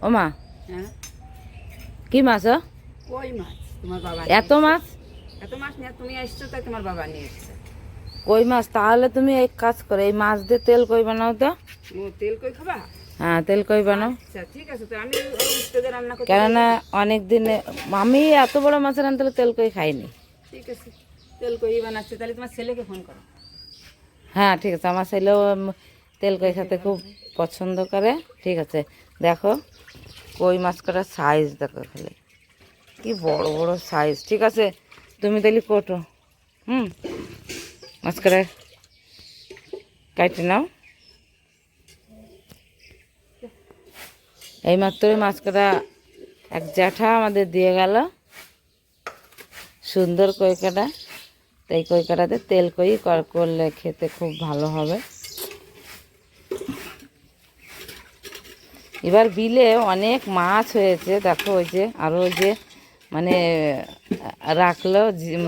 ও মা, হ্যাঁ, কি মাছ? কই মাছ তোমার বাবা এত মাছ? এত মাছ নিয়ে তুমি এসছো, তাই তোমার বাবা নিয়ে এসছে। কই মাছ? তাহলে তুমি এক কাজ করো, এই মাছ দিয়ে তেল কই বানাও তো। ও, তেল কই খাবা? হ্যাঁ, তেল কই বানাও। আচ্ছা ঠিক আছে, তো আমি ওই উস্তাদে রান্না করতে কেননা বলবো। অনেক দিনে আমি এত বড় মাছের আনতে তেল কই খাইনি। ঠিক আছে, তেল কই বানাচ্ছে, তাহলে তোমার ছেলেকে ফোন করো। হ্যাঁ ঠিক আছে, আমার ছেলেও তেল কই খেতে খুব পছন্দ করে। ঠিক আছে, দেখো কই মাছ কটার সাইজ দেখো, খালি কি বড় বড় সাইজ। ঠিক আছে, তুমি তাহলে কোটো, মাছ কটা কাটে নাও। এই মাত্রই মাছ কটা এক জ্যাঠা আমাদের দিয়ে গেল, সুন্দর কই কাটা। তো এই কই কাটাতে তেল কই করলে খেতে খুব ভালো হবে। এবার বিলে অনেক মাছ হয়েছে, দেখো ওই যে আরও ওই যে মানে রাখলো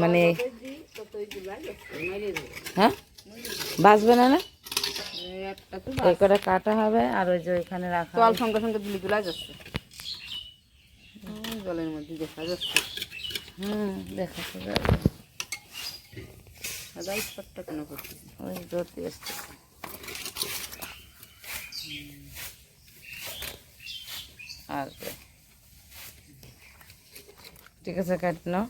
মানে, হ্যাঁ বাঁচবে না না, ওই করে কাটা হবে। আর ওই যে ওইখানে রাখা জল সঙ্গে সঙ্গে দিলি জোলা যাচ্ছে, জলের মধ্যে দেখা যাচ্ছে। দেখা যাবে। সাদা স্পটটা কেন করছি? ওই ধরতে আসছে। আর ঠিক আছে, কাট নাও।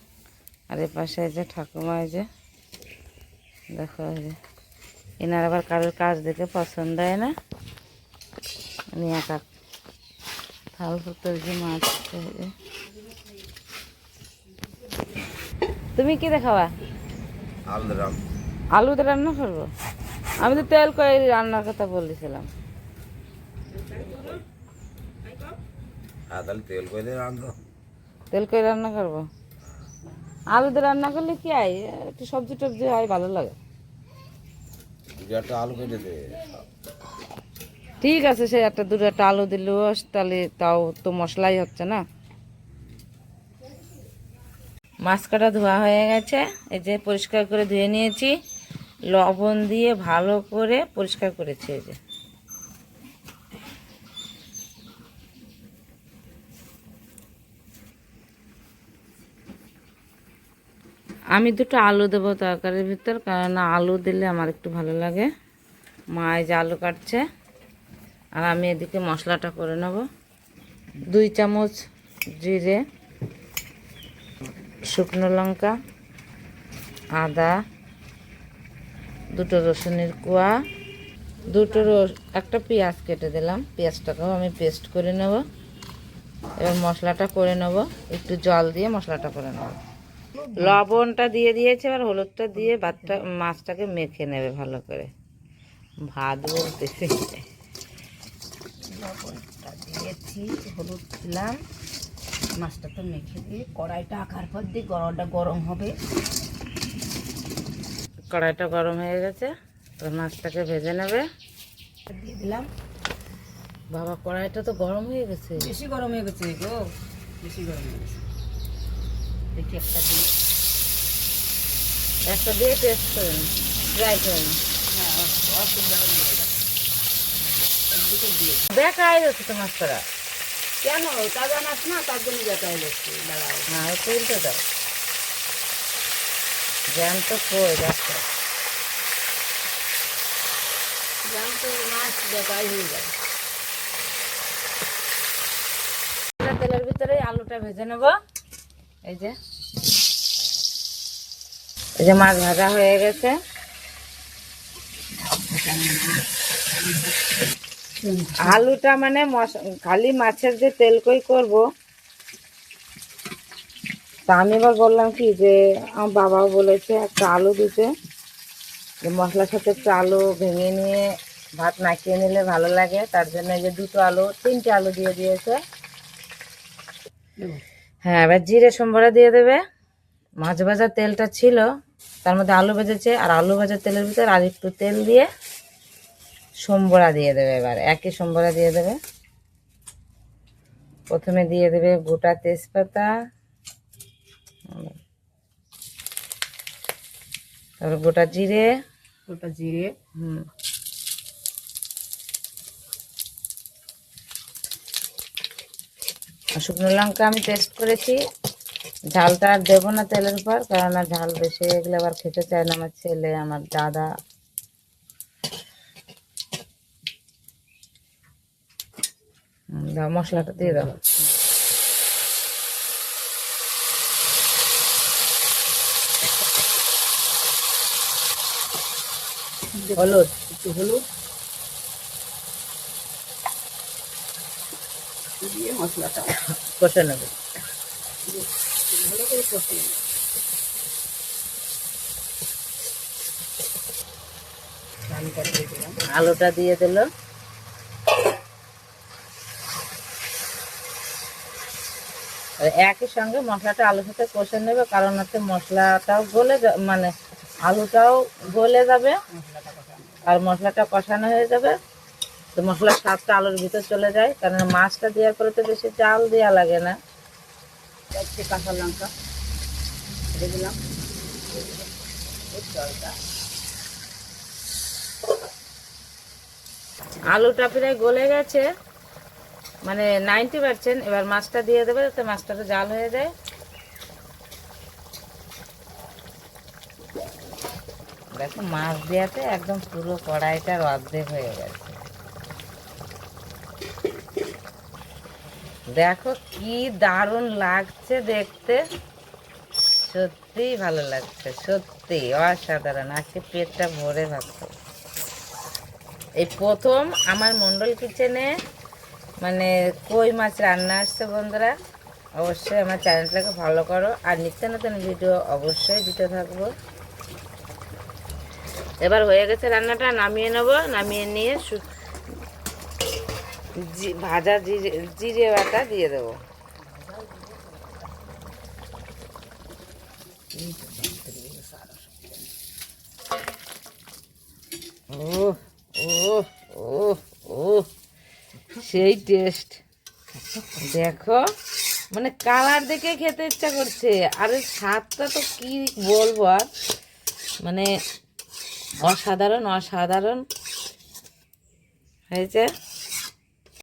আর এ পাশে এই যে ঠাকুমা, এই যে দেখো, এই যে এনার আবার কারোর কাজ দেখে পছন্দ হয় না, উনি একা থাল পুতর যে মাছ। তুমি কি দেখাবা? আলুতে রান্না করবো? আমি তো তেল করে রান্নার কথা বলেছিলাম। তেল করে রান্না করবো, আলুতে রান্না করলে কি হয়, একটু সবজি টবজি হয়, ভালো লাগে। আলু কেটে দে। ঠিক আছে, সে একটা দুটো একটা আলু দিলেও তাহলে তাও তো মশলাই হচ্ছে না। মাছ কাটা ধোয়া হয়ে গেছে, এই যে পরিষ্কার করে ধুয়ে নিয়েছি, লবণ দিয়ে ভালো করে পরিষ্কার করেছি। এই যে আমি দুটো আলু দেবো তরকারির ভিতর, কারণ আলু দিলে আমার একটু ভালো লাগে। মা এই যে আলু কাটছে, আর আমি এদিকে মশলাটা করে নেব। 2 চামচ জিরে, শুকনো লঙ্কা, আদা, দুটো রসুনের কোয়া, একটা পেঁয়াজ কেটে দিলাম, পেঁয়াজটাকেও আমি পেস্ট করে নেব। এবার মশলাটা করে নেব, একটু জল দিয়ে মশলাটা করে নেব। লবণটা দিয়ে দিয়েছে, এবার হলুদটা দিয়ে মাছটাকে মেখে নেবে ভালো করে। ভাত বলতেছি, লবণটা দিয়েছি, হলুদ দিলাম, মাছটা তো মেখে দিয়ে কড়াইটা আঁকার পর দিয়ে গরম হবে। কড়াইটা গরম হয়ে গেছে, তো মাছটাকে ভেজে নেবে। দিয়ে দিলাম। বাবা, কড়াইটা তো গরম হয়ে গেছে। বেশি গরম হয়ে গেছে গো, বেশি গরম হয়ে গেছে। দেখি একটা দিয়ে টেস্ট করেন, ট্রাই করেন। হ্যাঁ, অসুবিধা হয়ে যাবে, দুটো দিয়ে দেখাই যাচ্ছে তো মাছ করা। কেন তাজা মাছ না, তার জন্য দেখা যাচ্ছে। দাঁড়াও, হ্যাঁ, তুলতে দাও, জ্যান্ত কই দেখো। জ্যান্ত মাছ দেখাই হয়ে যাবে। তেলের ভিতরে আলুটা ভেজে নেব। এই যে মাছ ভাজা হয়ে গেছে। আলুটা মানে খালি মাছের যে তেল কই করব, তা আমি এবার বললাম কি যে আমার বাবাও বলেছে একটা আলু দিতে, যে মশলার সাথে একটু আলু ভেঙে নিয়ে ভাত মাখিয়ে নিলে ভালো লাগে, তার জন্য এই যে 3টে আলু দিয়ে দিয়েছে। হ্যাঁ, এবার জিরে সম্বরা দিয়ে দেবে। মাছ ভাজার তেলটা ছিল, তার মধ্যে আলু ভেজেছে, আর আলু ভাজার তেলের ভিতরে আর একটু তেল দিয়ে সম্বরা দিয়ে দেবে। এবার একই সম্বরা দিয়ে দেবে। প্রথমে দিয়ে দেবে গোটা তেজপাতা, তারপর গোটা জিরে, শুকনো লঙ্কা আমি পেস্ট করেছি। ঝালটা আর দেবো না তেলের উপর, কারণ ঝাল বেশি হয়ে গেলে আবার খেতে চায় না আমার ছেলে, আমার দাদা। দাও, মশলাটা দিয়ে দাও। হলুদ, একটু হলুদ দিয়ে মশলাটা কষে নেবে। ভালো করে কষিয়ে নেব। আলুটা দিয়ে দিলাম। আলুটা দিয়ে দিল। আর একই সঙ্গে মশলাটা আলুর সাথে কষে নেবে, কারণ হচ্ছে মশলাটাও মানে আলুটাও গলে যাবে মশলাটা কষানো আর মশলাটা কষানো হয়ে যাবে। তো মশলার স্বাদটা আলুর ভিতর চলে যায়, কারণ মাছটা দেওয়ার পরে তো বেশি চাল দেওয়া লাগে না। একটু কাঁচা লঙ্কা দিয়ে দিলাম, জলটা আলুটা প্রায় গলে গেছে, মানে 90%। এবার মাছটা দিয়ে দেবে যাতে মাছটা তো জাল হয়ে যায়। দেখো মাছ দেওয়াতে একদম পুরো কড়াইটার অর্ধেক হয়ে গেছে। দেখো কি দারুণ লাগছে দেখতে, সত্যিই ভালো লাগছে, সত্যি অসাধারণ। আজকে পেটটা ভরে ভাবছে। এই প্রথম আমার মন্ডল কিচেনে মানে কই মাছ রান্না আসছে। বন্ধুরা, অবশ্যই আমার চ্যানেলটাকে ফলো করো, আর নিত্য নতুন ভিডিও অবশ্যই দিতে থাকবো। এবার হয়ে গেছে রান্নাটা, নামিয়ে নেবো। নামিয়ে নিয়ে ভাজা জিরে বাটা দিয়ে দেবো। ও ও ও ও সেই টেস্ট দেখো, মানে কালার দেখে খেতে ইচ্ছা করছে। আর এর স্বাদটা তো কি বলবো আর, মানে অসাধারণ অসাধারণ হয়েছে।